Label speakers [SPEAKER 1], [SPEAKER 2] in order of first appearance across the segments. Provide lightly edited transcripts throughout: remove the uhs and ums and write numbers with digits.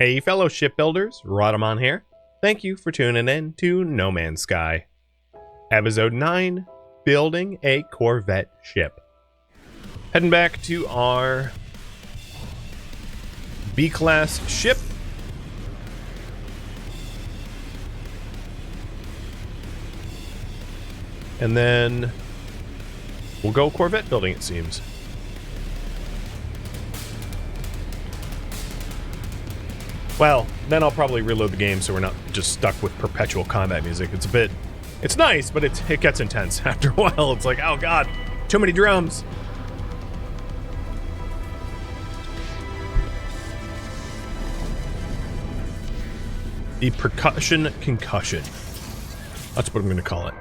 [SPEAKER 1] Hey fellow shipbuilders, Rhadamant here. Thank you for tuning in to No Man's Sky. Episode 9, Building a Corvette Ship. Heading back to our B-class ship. And then we'll go Corvette building, it seems. Well, then I'll probably reload the game so we're not just stuck with perpetual combat music. It's nice, but it gets intense after a while. It's like, oh god, too many drums. The percussion concussion. That's what I'm going to call it.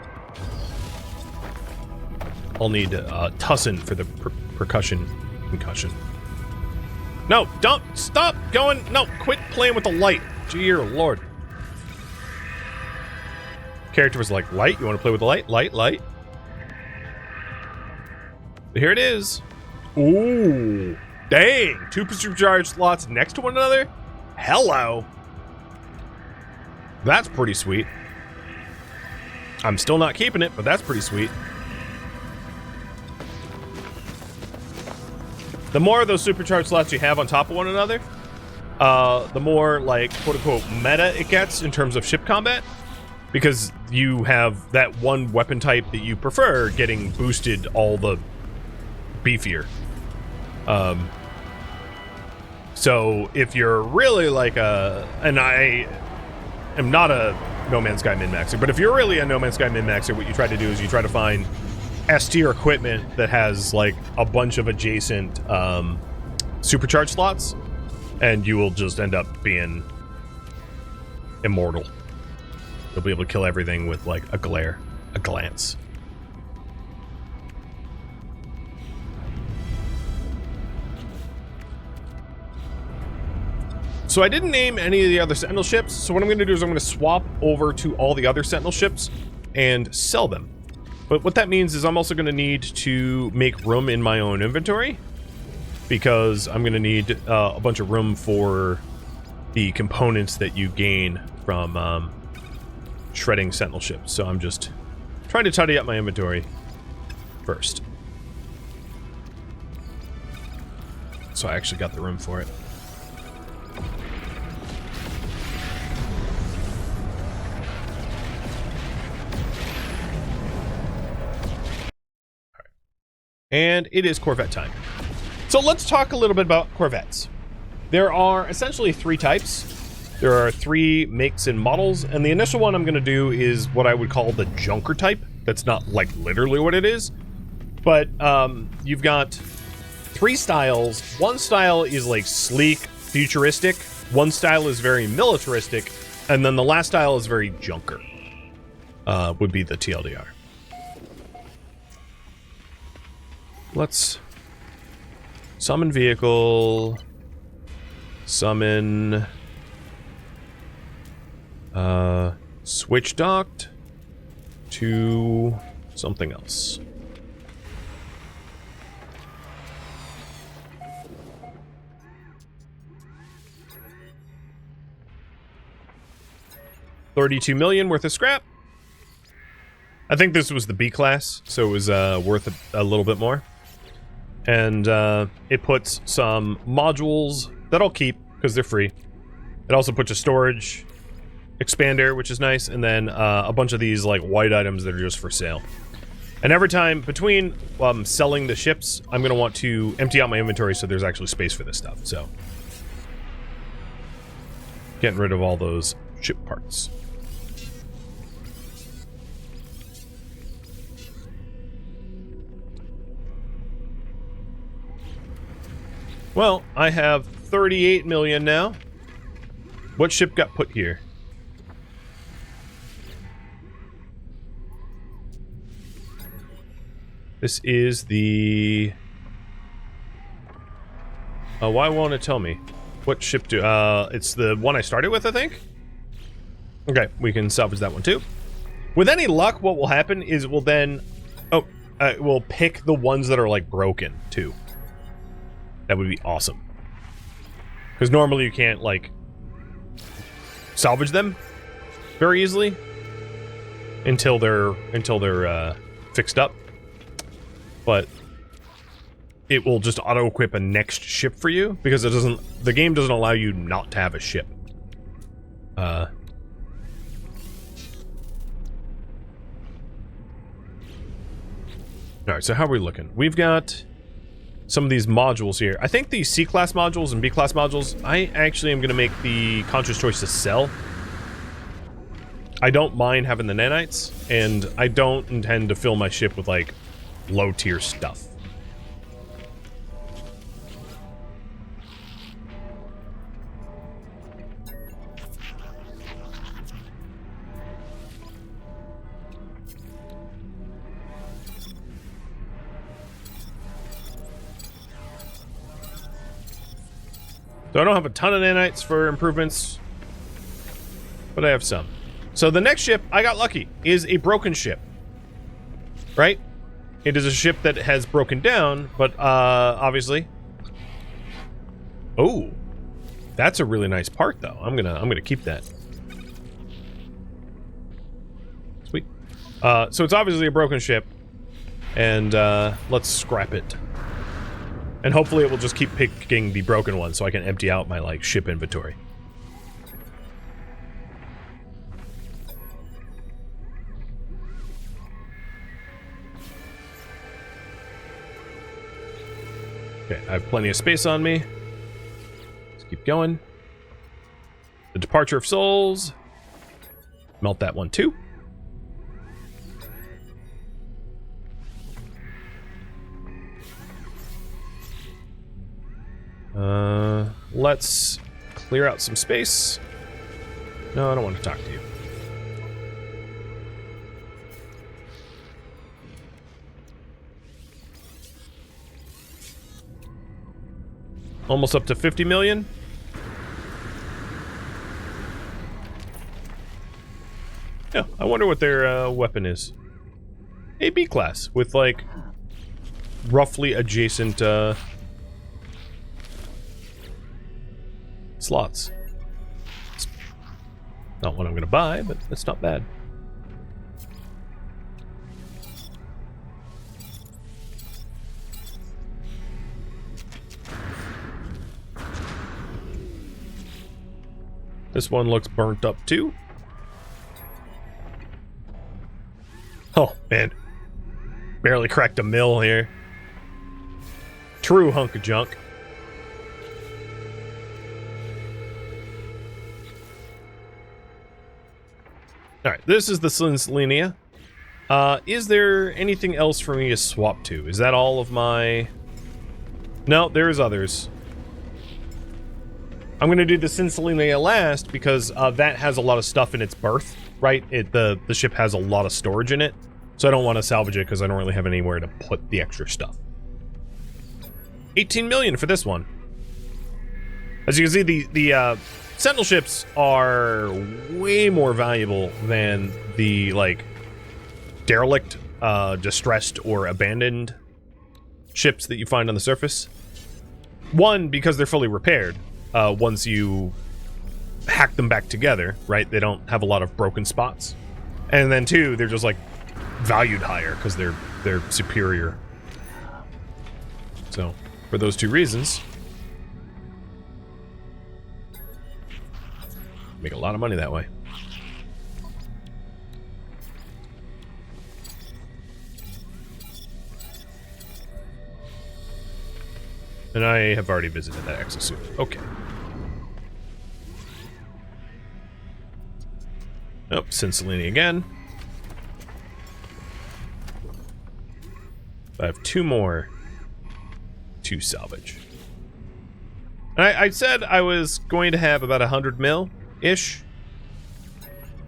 [SPEAKER 1] I'll need Tussin for the percussion concussion. No, don't stop going. No, quit playing with the light. Dear Lord. Character was like, light? You want to play with the light? Light. But here it is. Ooh. Dang. 2 supercharged slots next to one another? Hello. That's pretty sweet. I'm still not keeping it, but that's pretty sweet. The more of those supercharged slots you have on top of one another, the more, like, quote-unquote meta it gets in terms of ship combat. Because you have that one weapon type that you prefer getting boosted all the beefier. So if you're really like and I am not a No Man's Sky min-maxer, but if you're really a No Man's Sky min-maxer, what you try to do is you try to find S-tier equipment that has like a bunch of adjacent supercharged slots, and you will just end up being immortal. You'll be able to kill everything with like a glance. So I didn't name any of the other Sentinel ships, so what I'm going to do is I'm going to swap over to all the other Sentinel ships and sell them. But what that means is I'm also going to need to make room in my own inventory, because I'm going to need a bunch of room for the components that you gain from shredding Sentinel ships. So I'm just trying to tidy up my inventory first. So I actually got the room for it. And it is Corvette time. So let's talk a little bit about Corvettes. There are essentially 3 types. There are 3 makes and models, and the initial one I'm going to do is what I would call the junker type. That's not like literally what it is, but you've got 3 styles. One style is like sleek, futuristic. One style is very militaristic, and then the last style is very junker. Would be the TLDR. Let's summon vehicle, summon switch docked to something else. $32 million worth of scrap. I think this was the B class, so it was worth a little bit more. And it puts some modules that I'll keep because they're free. It also puts a storage expander, which is nice, and then a bunch of these like white items that are just for sale. And every time between selling the ships, I'm going to want to empty out my inventory so there's actually space for this stuff. So getting rid of all those ship parts. Well, I have 38 million now. What ship got put here? This is the... why won't it tell me? What ship do... it's the one I started with, I think? Okay, we can salvage that one too. With any luck, what will happen is we'll then... we'll pick the ones that are, like, broken, too. That would be awesome. Because normally you can't, like, salvage them very easily until they're fixed up. But it will just auto equip a next ship for you because the game doesn't allow you not to have a ship. All right, so how are we looking? We've got some of these modules here. I think the C-class modules and B-class modules, I actually am going to make the conscious choice to sell. I don't mind having the nanites, and I don't intend to fill my ship with, like, low-tier stuff. So I don't have a ton of nanites for improvements, but I have some. So the next ship, I got lucky, is a broken ship, right? It is a ship that has broken down, but obviously. Oh, that's a really nice part, though. I'm gonna keep that. Sweet. So it's obviously a broken ship, and let's scrap it. And hopefully it will just keep picking the broken one so I can empty out my, like, ship inventory. Okay, I have plenty of space on me. Let's keep going. The Departure of Souls. Melt that one too. Let's clear out some space. No, I don't want to talk to you. Almost up to 50 million. Yeah, I wonder what their weapon is. A B class with, like, roughly adjacent slots. It's not what I'm gonna buy, but it's not bad. This one looks burnt up too. Oh man, barely cracked a mill here. True hunk of junk. Alright, this is the Slininia. Is there anything else for me to swap to? Is that all of my... No, there's others. I'm gonna do the Slininia last because that has a lot of stuff in its berth, right? The ship has a lot of storage in it, so I don't want to salvage it because I don't really have anywhere to put the extra stuff. 18 million for this one. As you can see, the Sentinel ships are way more valuable than the, like, derelict, distressed, or abandoned ships that you find on the surface. One, because they're fully repaired once you hack them back together, right? They don't have a lot of broken spots. And then two, they're just, like, valued higher because they're superior. So, for those two reasons... Make a lot of money that way. And I have already visited that exosuit. Okay. Oh, Cincinnati again. I have two more to salvage. And I said I was going to have about 100 mil-ish.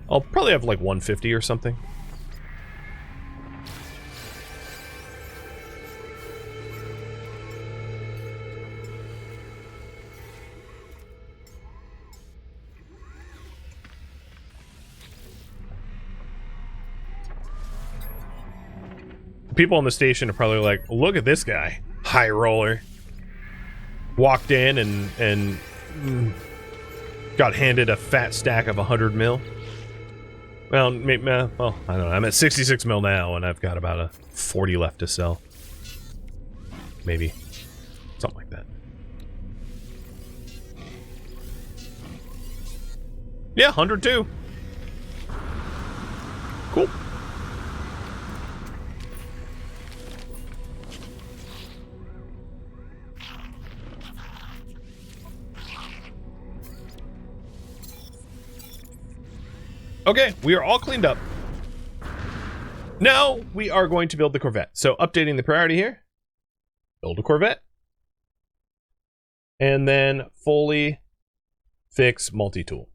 [SPEAKER 1] I'll probably have like 150 or something. People on the station are probably like, look at this guy, high roller. Walked in and got handed a fat stack of 100 mil. Well, maybe, well, I don't know. I'm at 66 mil now, and I've got about a 40 left to sell. Maybe. Something like that. Yeah, 102. Cool. Okay, we are all cleaned up. Now we are going to build the Corvette. So updating the priority here. Build a Corvette. And then fully fix multi-tool.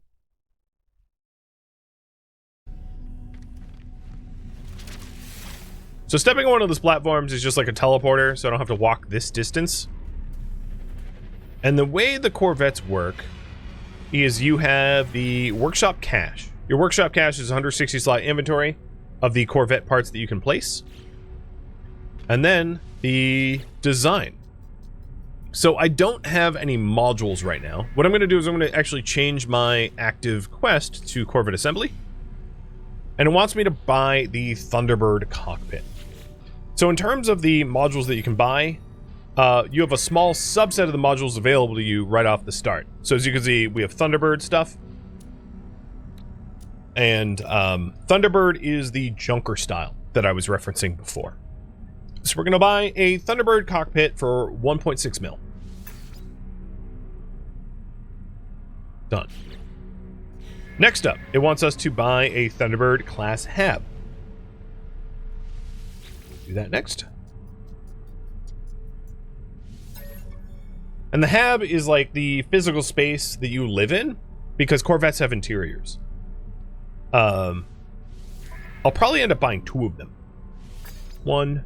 [SPEAKER 1] So stepping on one of those platforms is just like a teleporter, so I don't have to walk this distance. And the way the Corvettes work is you have the workshop cache. Your workshop cache is 160 slot inventory of the Corvette parts that you can place. And then the design. So I don't have any modules right now. What I'm going to do is I'm going to actually change my active quest to Corvette Assembly. And it wants me to buy the Thunderbird cockpit. So in terms of the modules that you can buy, you have a small subset of the modules available to you right off the start. So as you can see, we have Thunderbird stuff. And Thunderbird is the junker style that I was referencing before. So we're going to buy a Thunderbird cockpit for 1.6 mil. Done. Next up, it wants us to buy a Thunderbird class hab. Do that next. And the hab is like the physical space that you live in, because Corvettes have interiors. I'll probably end up buying 2 of them. 1,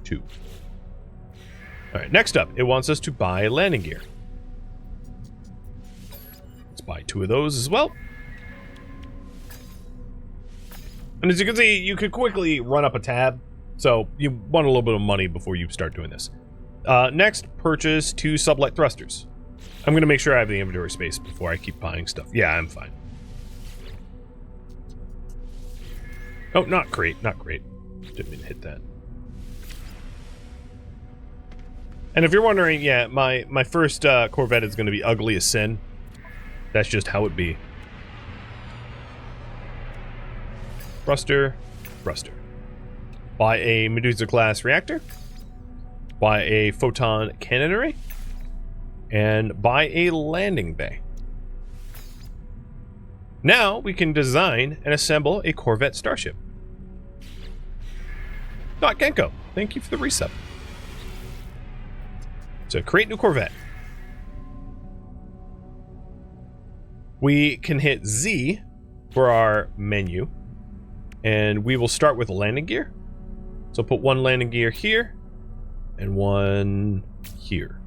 [SPEAKER 1] 2. Alright, next up, it wants us to buy landing gear. Let's buy 2 of those as well. And as you can see, you could quickly run up a tab, so you want a little bit of money before you start doing this. Next, purchase 2 sublight thrusters. I'm going to make sure I have the inventory space before I keep buying stuff. Yeah, I'm fine. Oh, not great, not great. Didn't mean to hit that. And if you're wondering, yeah, my first Corvette is going to be ugly as sin. That's just how it be. Thruster, thruster. Buy a Medusa class reactor. Buy a photon cannon array. And buy a landing bay. Now we can design and assemble a Corvette starship. Genko, thank you for the resub. So create new Corvette. We can hit Z for our menu, and we will start with landing gear. So put 1 landing gear here and 1 here.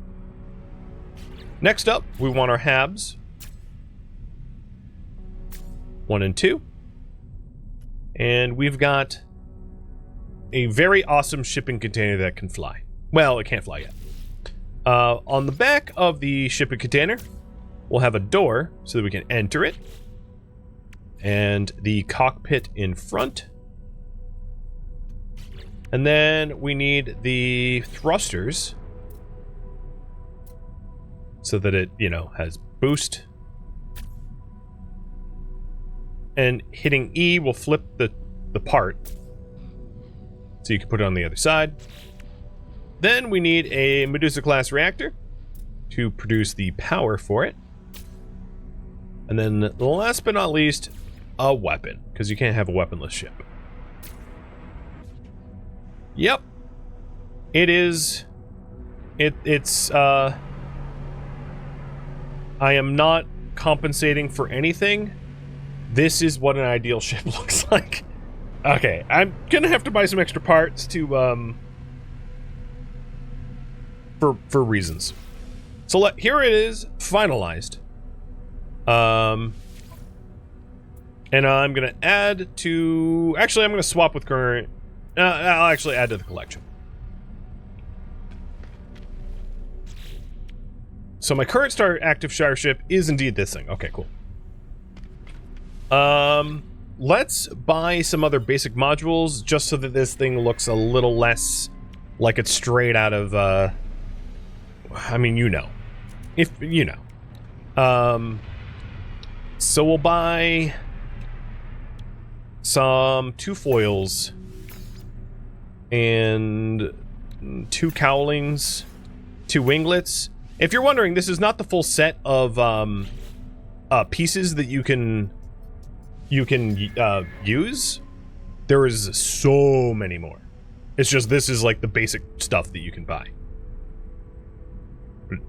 [SPEAKER 1] Next up, we want our habs. 1 and 2. And we've got a very awesome shipping container that can fly. Well, it can't fly yet. On the back of the shipping container, we'll have a door so that we can enter it. And the cockpit in front. And then we need the thrusters so that it, has boost. And hitting E will flip the part. So you can put it on the other side. Then we need a Medusa class reactor to produce the power for it. And then last but not least, a weapon, because you can't have a weaponless ship. Yep. It's I am not compensating for anything. This is what an ideal ship looks like. Okay, I'm gonna have to buy some extra parts to for reasons. So here it is, finalized. And I'm gonna add to. Actually, I'm gonna swap with current. I'll actually add to the collection. So my current active starship is indeed this thing. Okay, cool. Let's buy some other basic modules just so that this thing looks a little less like it's straight out of, I mean, you know. If, you know. So we'll buy some 2 foils and 2 cowlings, 2 winglets. If you're wondering, this is not the full set of pieces that you can use. There is so many more. It's just this is like the basic stuff that you can buy.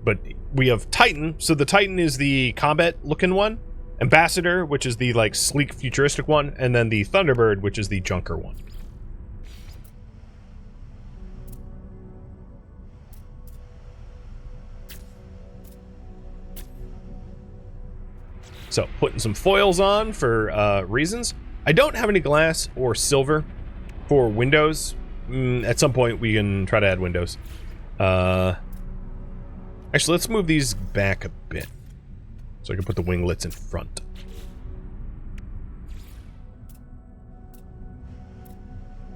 [SPEAKER 1] But we have Titan, so the Titan is the combat looking one, Ambassador, which is the like sleek futuristic one, and then the Thunderbird, which is the junker one. So, putting some foils on for reasons. I don't have any glass or silver for windows. At some point, we can try to add windows. Actually, let's move these back a bit. So I can put the winglets in front.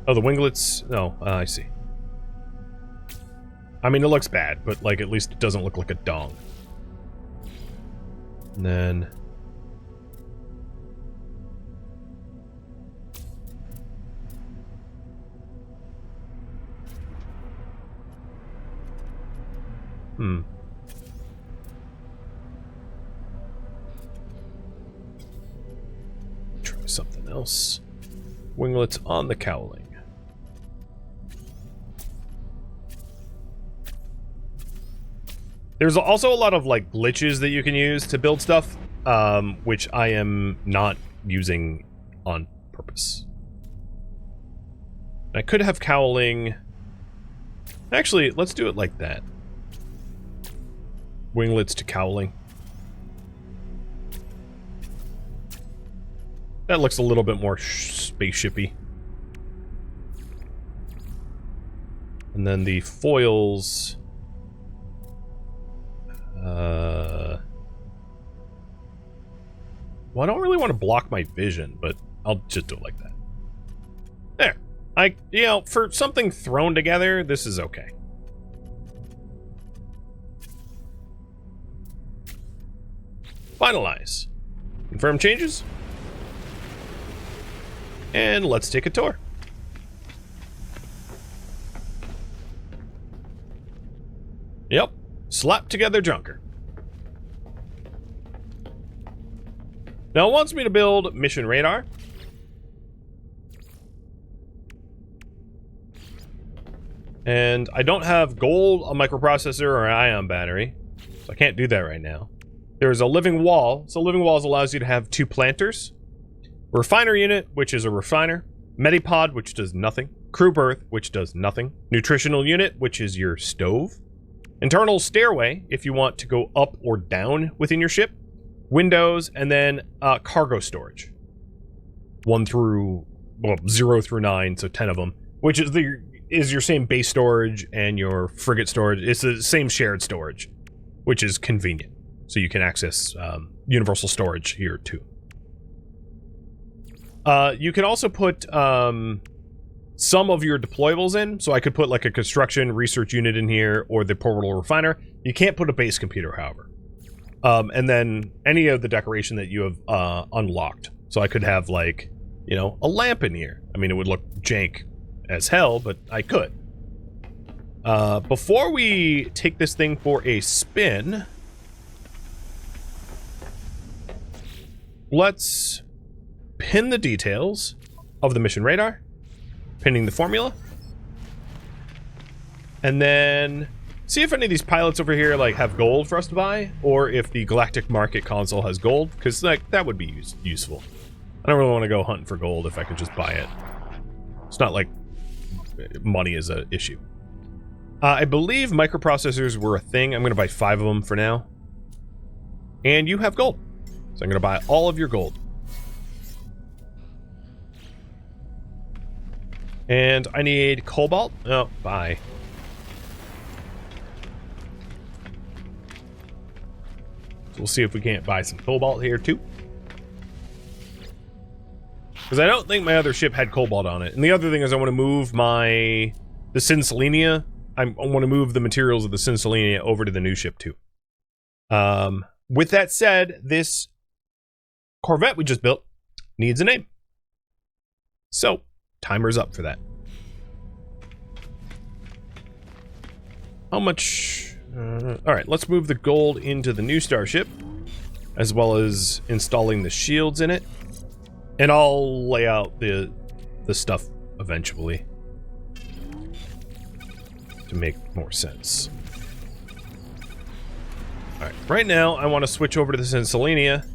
[SPEAKER 1] Oh, the winglets... No, I see. I mean, it looks bad, but, like, at least it doesn't look like a dong. And then... Try something else. Winglets on the cowling. There's also a lot of like glitches that you can use to build stuff, which I am not using on purpose. I could have cowling. Actually, let's do it like that. Winglets to cowling. That looks a little bit more spaceshipy. And then the foils. Well, I don't really want to block my vision, but I'll just do it like that. There. You know, for something thrown together, this is okay. Finalize. Confirm changes. And let's take a tour. Yep. Slap together junker. Now it wants me to build mission radar. And I don't have gold, a microprocessor, or an ion battery. So I can't do that right now. There's a living wall. So living walls allows you to have 2 planters. Refiner unit, which is a refiner. Medipod, which does nothing. Crew berth, which does nothing. Nutritional unit, which is your stove. Internal stairway, if you want to go up or down within your ship. Windows, and then cargo storage. 0 through 9, so 10 of them. Which is your same base storage and your frigate storage. It's the same shared storage, which is convenient. So you can access universal storage here too. You can also put some of your deployables in. So I could put like a construction research unit in here or the portable refiner. You can't put a base computer, however. And then any of the decoration that you have unlocked. So I could have like, you know, a lamp in here. I mean, it would look jank as hell, but I could. Before we take this thing for a spin, let's pin the details of the mission radar, pinning the formula, and then see if any of these pilots over here like have gold for us to buy, or if the Galactic Market console has gold, because like that would be useful. I don't really want to go hunting for gold if I could just buy it. It's not like money is an issue. I believe microprocessors were a thing. I'm going to buy 5 of them for now. And you have gold. So I'm going to buy all of your gold. And I need cobalt. Oh, bye. So we'll see if we can't buy some cobalt here too. Because I don't think my other ship had cobalt on it. And the other thing is I want to move the Sinselenia. I want to move the materials of the Sinselenia over to the new ship too. With that said, this Corvette we just built needs a name. So, timer's up for that. How much? Alright, let's move the gold into the new starship, as well as installing the shields in it. And I'll lay out the stuff eventually to make more sense. Alright, right now I want to switch over to the Sinselenia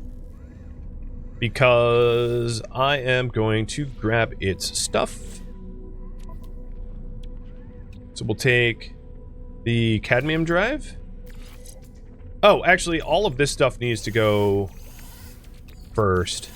[SPEAKER 1] because I am going to grab its stuff. So we'll take the cadmium drive. Oh, actually, all of this stuff needs to go first.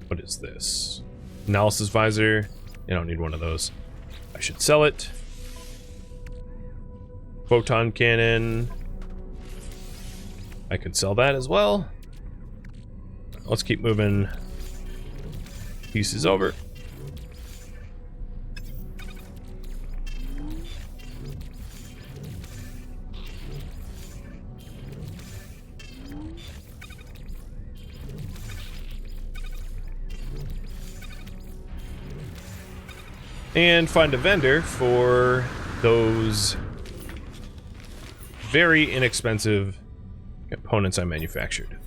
[SPEAKER 1] What is this? Analysis visor. I don't need one of those. I should sell it. Photon cannon. I could sell that as well. Let's keep moving pieces over. And find a vendor for those very inexpensive components I manufactured.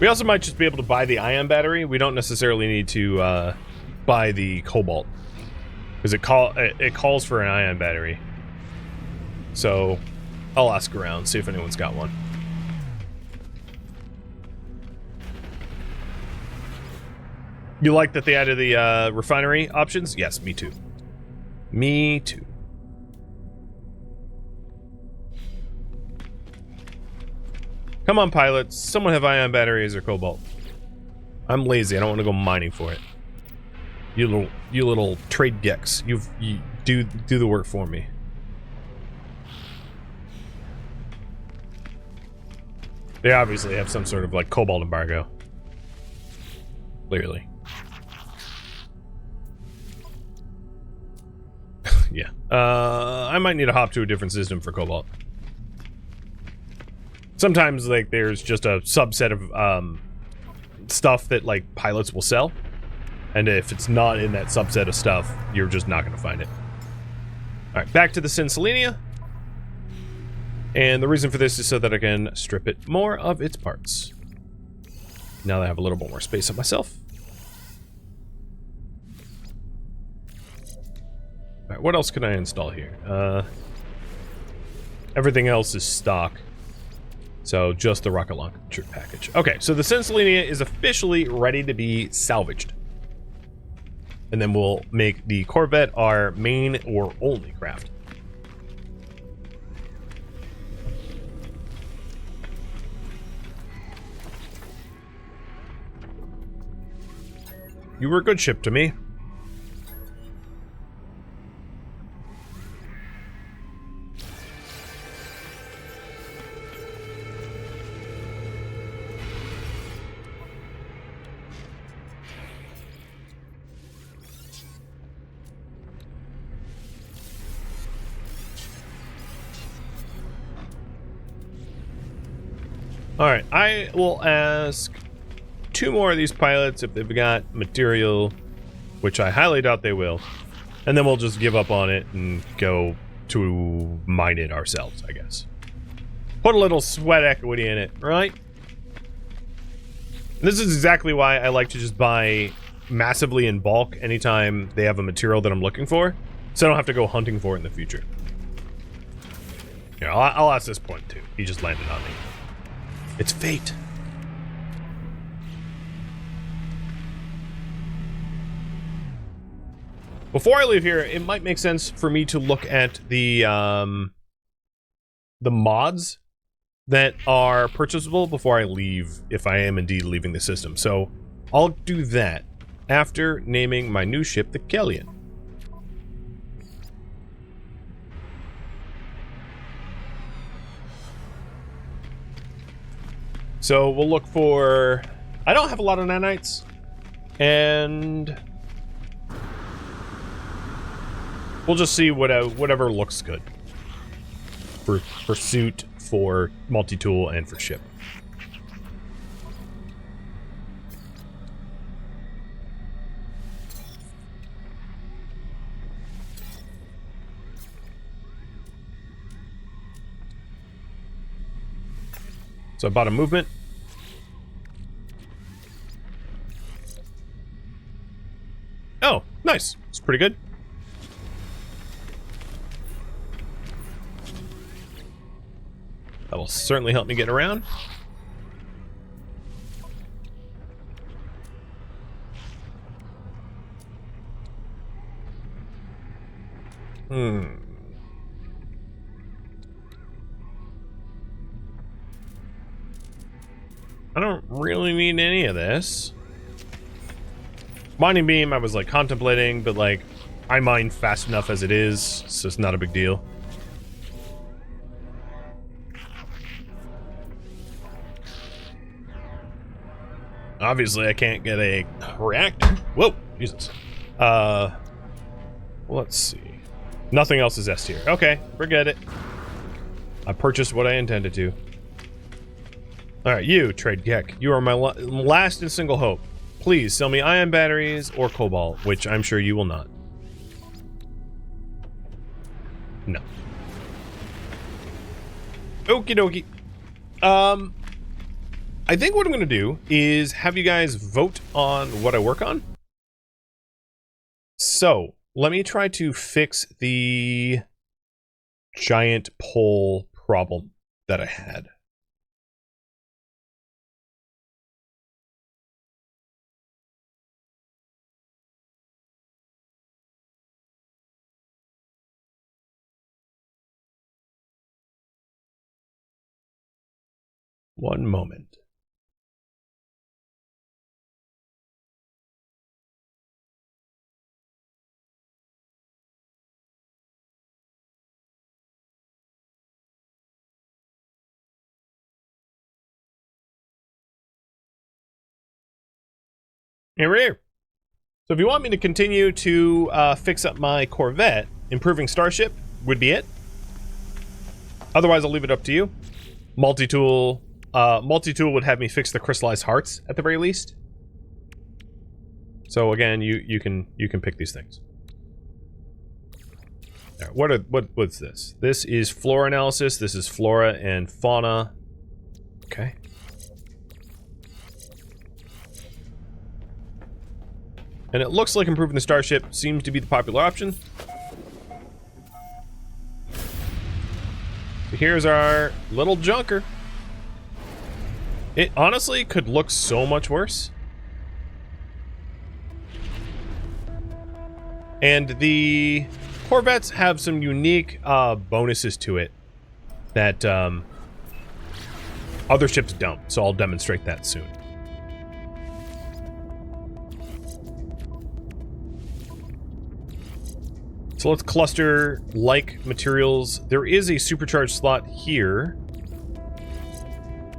[SPEAKER 1] We also might just be able to buy the ion battery. We don't necessarily need to buy the cobalt. Because it calls for an ion battery. So I'll ask around, see if anyone's got one. You like that they added the refinery options? Yes, me too. Me too. Come on, pilots. Someone have ion batteries or cobalt. I'm lazy. I don't want to go mining for it. You little trade geeks. You do the work for me. They obviously have some sort of like cobalt embargo. Clearly. Yeah. I might need to hop to a different system for cobalt. Sometimes like there's just a subset of stuff that like pilots will sell. And if it's not in that subset of stuff, you're just not going to find it. Alright, back to the Sinselenia. And the reason for this is so that I can strip it more of its parts. Now that I have a little bit more space on myself. Alright, what else can I install here? Everything else is stock. So just the rocket launcher package. Okay, so the Sinselenia is officially ready to be salvaged. And then we'll make the Corvette our main or only craft. You were a good ship to me. Alright, I will ask 2 more of these pilots if they've got material, which I highly doubt they will. And then we'll just give up on it and go to mine it ourselves, I guess. Put a little sweat equity in it, right? And this is exactly why I like to just buy massively in bulk anytime they have a material that I'm looking for, so I don't have to go hunting for it in the future. Yeah, I'll ask this point too. He just landed on me. It's fate. Before I leave here, it might make sense for me to look at the mods that are purchasable before I leave, if I am indeed leaving the system. So I'll do that after naming my new ship the Kellyan. So we'll look for... I don't have a lot of nanites, and we'll just see whatever looks good for suit, for multi-tool, and for ship. So I bought a movement. Oh, nice. It's pretty good. That will certainly help me get around. I don't really need any of this. Mining beam, I was like contemplating, but like I mine fast enough as it is, so it's not a big deal. Obviously, I can't get a reactor. Whoa, Jesus. Let's see. Nothing else is S tier. Okay, forget it. I purchased what I intended to. Alright, you, Trade Geck. You are my last and single hope. Please, sell me ion batteries or cobalt, which I'm sure you will not. No. Okie dokie. I think what I'm going to do is have you guys vote on what I work on. So, let me try to fix the giant pole problem that I had. One moment. Here. So if you want me to continue to fix up my Corvette, improving Starship would be it. Otherwise, I'll leave it up to you. Multi-tool would have me fix the crystallized hearts at the very least. So again, you can pick these things. All right, what's this? This is flora analysis. This is flora and fauna. Okay. And it looks like improving the Starship seems to be the popular option. So here's our little junker. It honestly could look so much worse. And the Corvettes have some unique bonuses to it that other ships don't, so I'll demonstrate that soon. So let's cluster like materials. There is a supercharged slot here,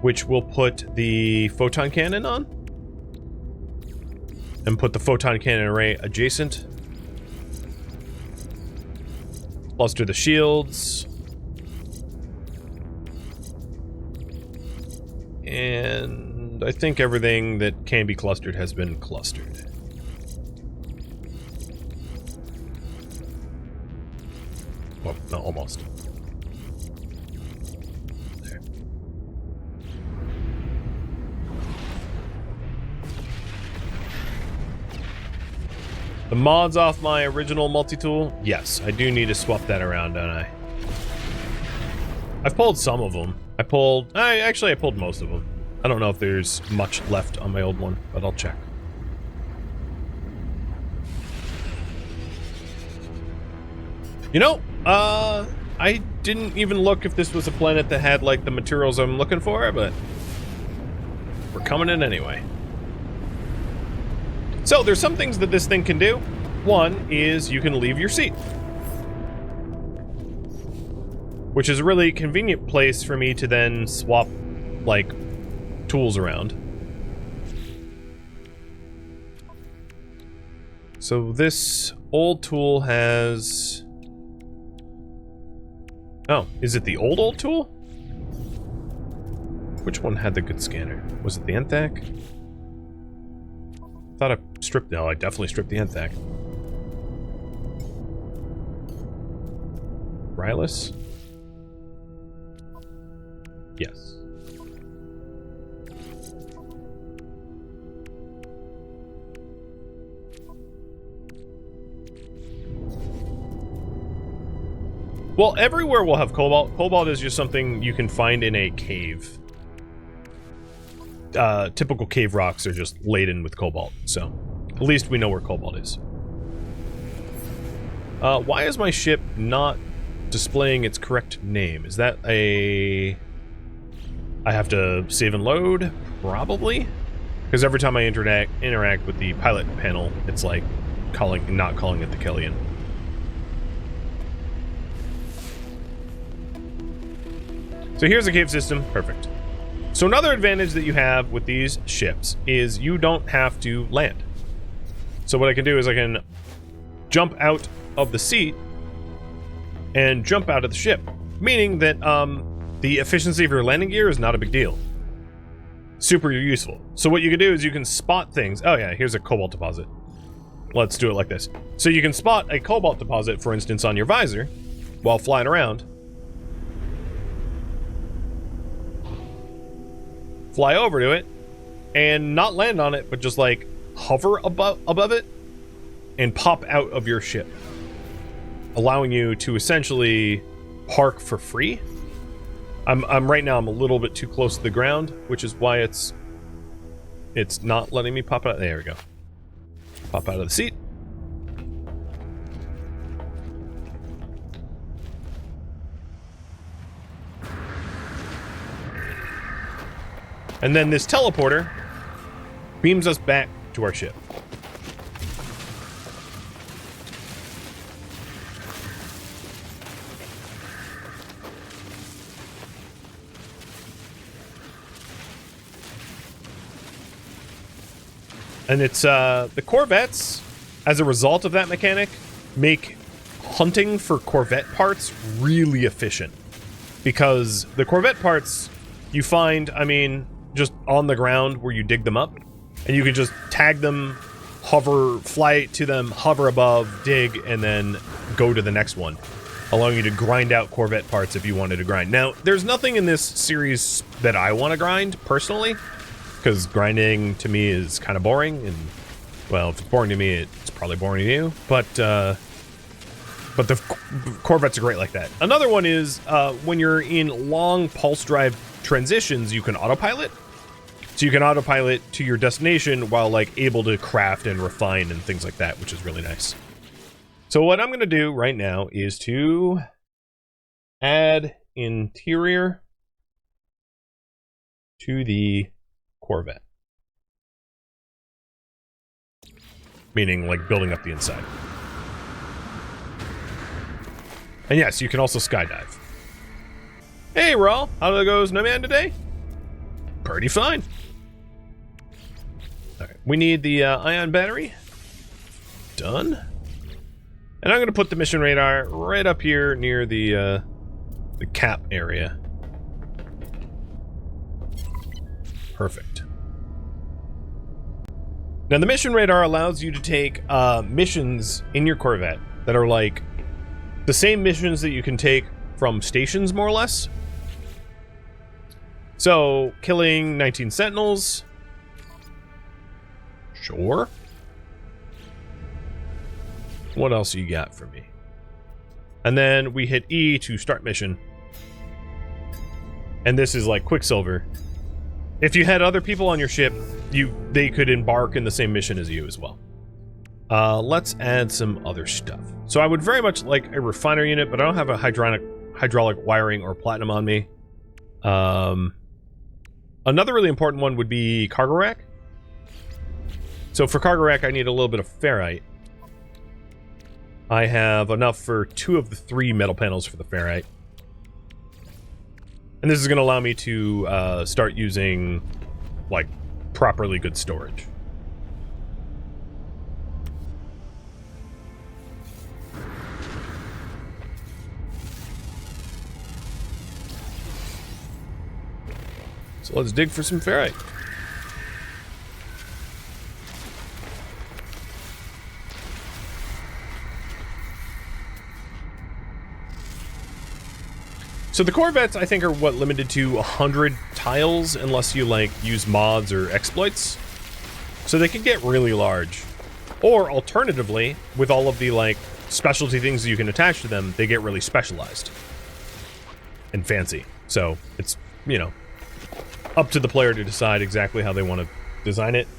[SPEAKER 1] which we'll put the photon cannon on. And put the photon cannon array adjacent. Cluster the shields. And I think everything that can be clustered has been clustered. Well, no, almost. There. The mods off my original multi-tool? Yes, I do need to swap that around, don't I? I've pulled some of them. I pulled most of them. I don't know if there's much left on my old one, but I'll check. You know, I didn't even look if this was a planet that had, like, the materials I'm looking for, but we're coming in anyway. So, there's some things that this thing can do. One is you can leave your seat, which is a really convenient place for me to then swap, like, tools around. So this old tool has... Oh, is it the old tool? Which one had the good scanner? Was it the Enthac? Thought I stripped... No, I definitely stripped the Enthac. Rylus? Yes. Well, everywhere will have cobalt. Cobalt is just something you can find in a cave. Typical cave rocks are just laden with cobalt, so at least we know where cobalt is. Why is my ship not displaying its correct name? Is that a... I have to save and load? Probably? Because every time I interact with the pilot panel, it's like not calling it the Kellion. So here's the cave system. Perfect. So another advantage that you have with these ships is you don't have to land. So what I can do is I can jump out of the seat and jump out of the ship, meaning that the efficiency of your landing gear is not a big deal. Super useful. So what you can do is you can spot things. Oh yeah, here's a cobalt deposit. Let's do it like this. So you can spot a cobalt deposit, for instance, on your visor while flying around. Fly over to it and not land on it, but just like hover above it and pop out of your ship, allowing you to essentially park for free. I'm right now I'm a little bit too close to the ground, which is why it's not letting me pop out. There we go. Pop out of the seat. And then this teleporter beams us back to our ship. And it's, the Corvettes, as a result of that mechanic, make hunting for Corvette parts really efficient. Because the Corvette parts you find, I mean, just on the ground where you dig them up, and you can just tag them, hover, fly to them, hover above, dig, and then go to the next one, allowing you to grind out Corvette parts if you wanted to grind. Now, there's nothing in this series that I want to grind, personally, because grinding to me is kind of boring, and, well, if it's boring to me, it's probably boring to you, but the Corvettes are great like that. Another one is, when you're in long pulse drive transitions, you can autopilot. So you can autopilot to your destination while, like, able to craft and refine and things like that, which is really nice. So what I'm going to do right now is to add interior to the Corvette. Meaning, like, building up the inside. And yes, you can also skydive. Hey, Raul, how goes No Man today? Pretty fine. Alright, we need the ion battery. Done. And I'm going to put the mission radar right up here near the cap area. Perfect. Now, the mission radar allows you to take missions in your Corvette that are like the same missions that you can take from stations, more or less. So, killing 19 Sentinels. Sure. What else you got for me? And then we hit E to start mission. And this is like Quicksilver. If you had other people on your ship, they could embark in the same mission as you as well. Let's add some other stuff. So I would very much like a refiner unit, but I don't have a hydraulic wiring or platinum on me. Another really important one would be cargo rack. So for cargo rack, I need a little bit of ferrite. I have enough for 2 of the 3 metal panels for the ferrite. And this is going to allow me to start using, like, properly good storage. So let's dig for some ferrite. So the Corvettes, I think, are limited to 100 tiles unless you like use mods or exploits. So they can get really large. Or alternatively, with all of the like specialty things you can attach to them, they get really specialized and fancy. So it's, you know, up to the player to decide exactly how they want to design it.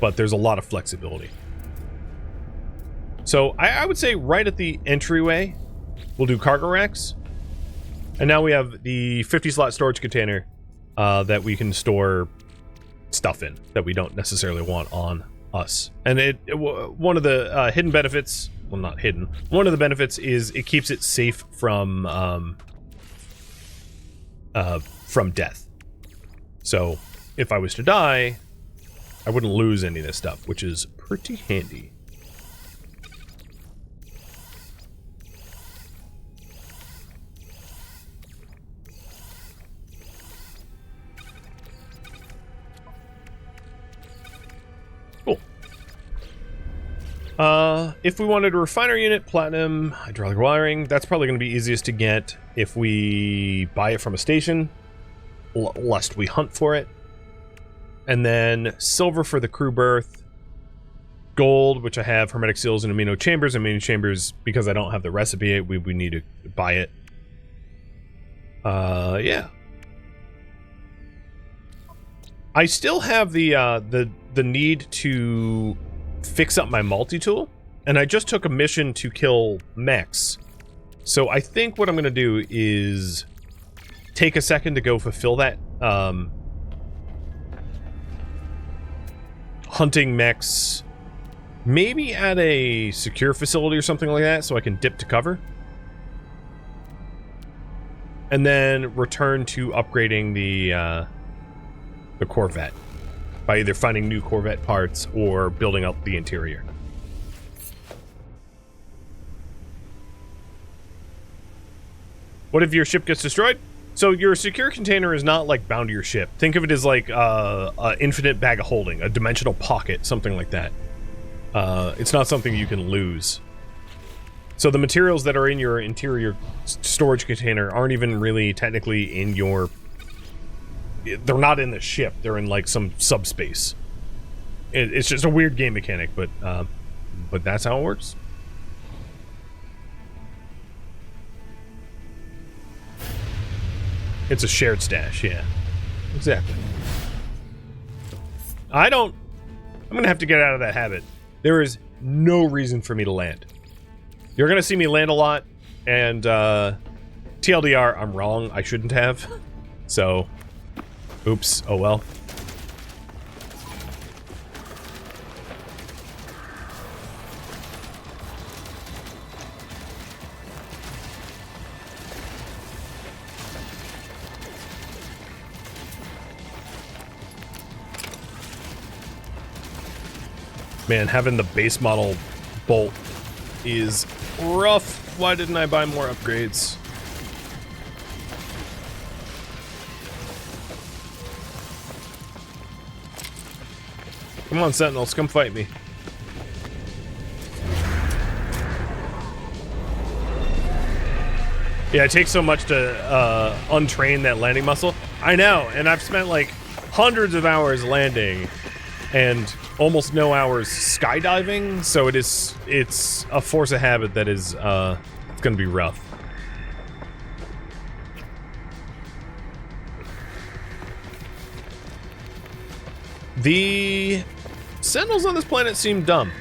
[SPEAKER 1] But there's a lot of flexibility. So I would say right at the entryway, we'll do cargo racks. And now we have the 50 slot storage container that we can store stuff in that we don't necessarily want on us. And one of the hidden benefits, well, not hidden, one of the benefits is it keeps it safe from death. So if I was to die, I wouldn't lose any of this stuff, which is pretty handy. Cool. If we wanted a refiner unit, platinum, hydraulic wiring, that's probably going to be easiest to get if we buy it from a station, lest we hunt for it. And then silver for the crew berth, gold, which I have hermetic seals and amino chambers. Amino chambers, because I don't have the recipe, we need to buy it. Yeah. I still have the need to fix up my multi-tool, and I just took a mission to kill mechs. So I think what I'm going to do is take a second to go fulfill that hunting mechs, maybe at a secure facility or something like that, so I can dip to cover. And then return to upgrading the Corvette by either finding new Corvette parts or building up the interior. What if your ship gets destroyed? So your secure container is not like bound to your ship. Think of it as like an infinite bag of holding, a dimensional pocket, something like that. It's not something you can lose. So the materials that are in your interior storage container aren't even really technically in your... They're not in the ship. They're in like some subspace. It's just a weird game mechanic, but that's how it works. It's a shared stash, yeah. Exactly. I'm gonna have to get out of that habit. There is no reason for me to land. You're gonna see me land a lot, and TLDR, I'm wrong. I shouldn't have. So, oops. Oh well. Man, having the base model bolt is rough. Why didn't I buy more upgrades? Come on, Sentinels, come fight me. Yeah, it takes so much to untrain that landing muscle. I know, and I've spent like hundreds of hours landing, and almost no hours skydiving, so it's a force of habit that is it's gonna be rough. The sentinels on this planet seem dumb.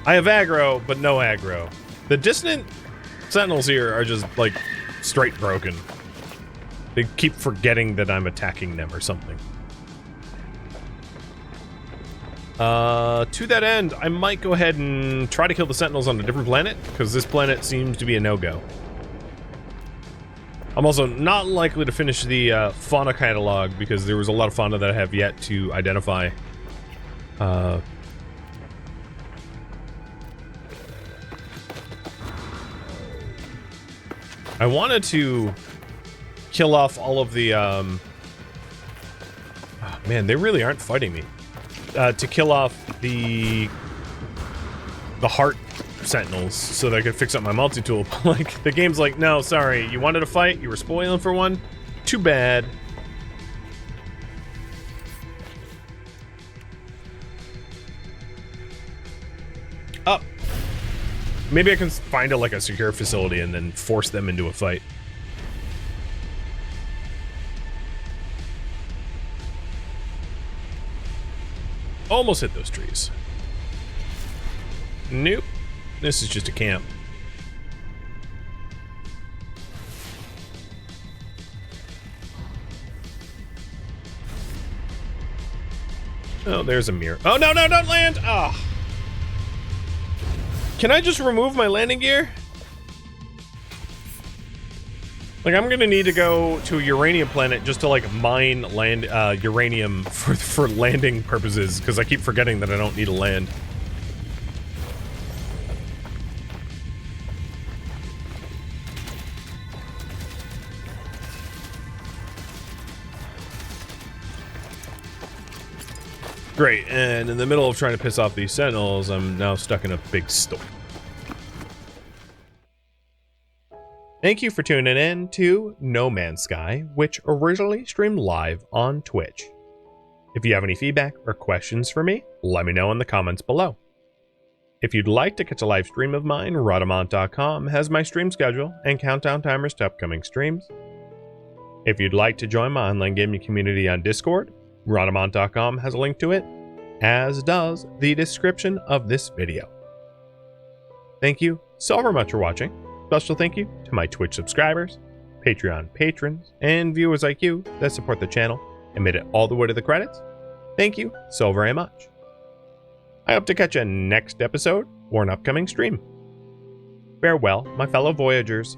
[SPEAKER 1] I have aggro, but no aggro. The dissonant sentinels here are just, like, straight broken. They keep forgetting that I'm attacking them or something. To that end, I might go ahead and try to kill the sentinels on a different planet, because this planet seems to be a no-go. I'm also not likely to finish the fauna catalog, because there was a lot of fauna that I have yet to identify. I wanted to kill off all of the, oh, man, they really aren't fighting me. To kill off the heart sentinels so that I could fix up my multi-tool. Like, the game's like, no, sorry, you wanted to fight, you were spoiling for one? Too bad. Up. Maybe I can find like a secure facility and then force them into a fight. Almost hit those trees. Nope. This is just a camp. Oh, there's a mirror. Oh, no, no, don't land! Ah. Oh. Can I just remove my landing gear? Like, I'm gonna need to go to a uranium planet just to, like, mine land uranium for landing purposes, because I keep forgetting that I don't need to land. Great, and in the middle of trying to piss off these sentinels, I'm now stuck in a big storm. Thank you for tuning in to No Man's Sky, which originally streamed live on Twitch. If you have any feedback or questions for me, let me know in the comments below. If you'd like to catch a live stream of mine, Rhadamant.com has my stream schedule and countdown timers to upcoming streams. If you'd like to join my online gaming community on Discord, Rhadamant.com has a link to it, as does the description of this video. Thank you so very much for watching. Special thank you to my Twitch subscribers, Patreon patrons, and viewers like you that support the channel and made it all the way to the credits. Thank you so very much. I hope to catch you next episode or an upcoming stream. Farewell, my fellow Voyagers.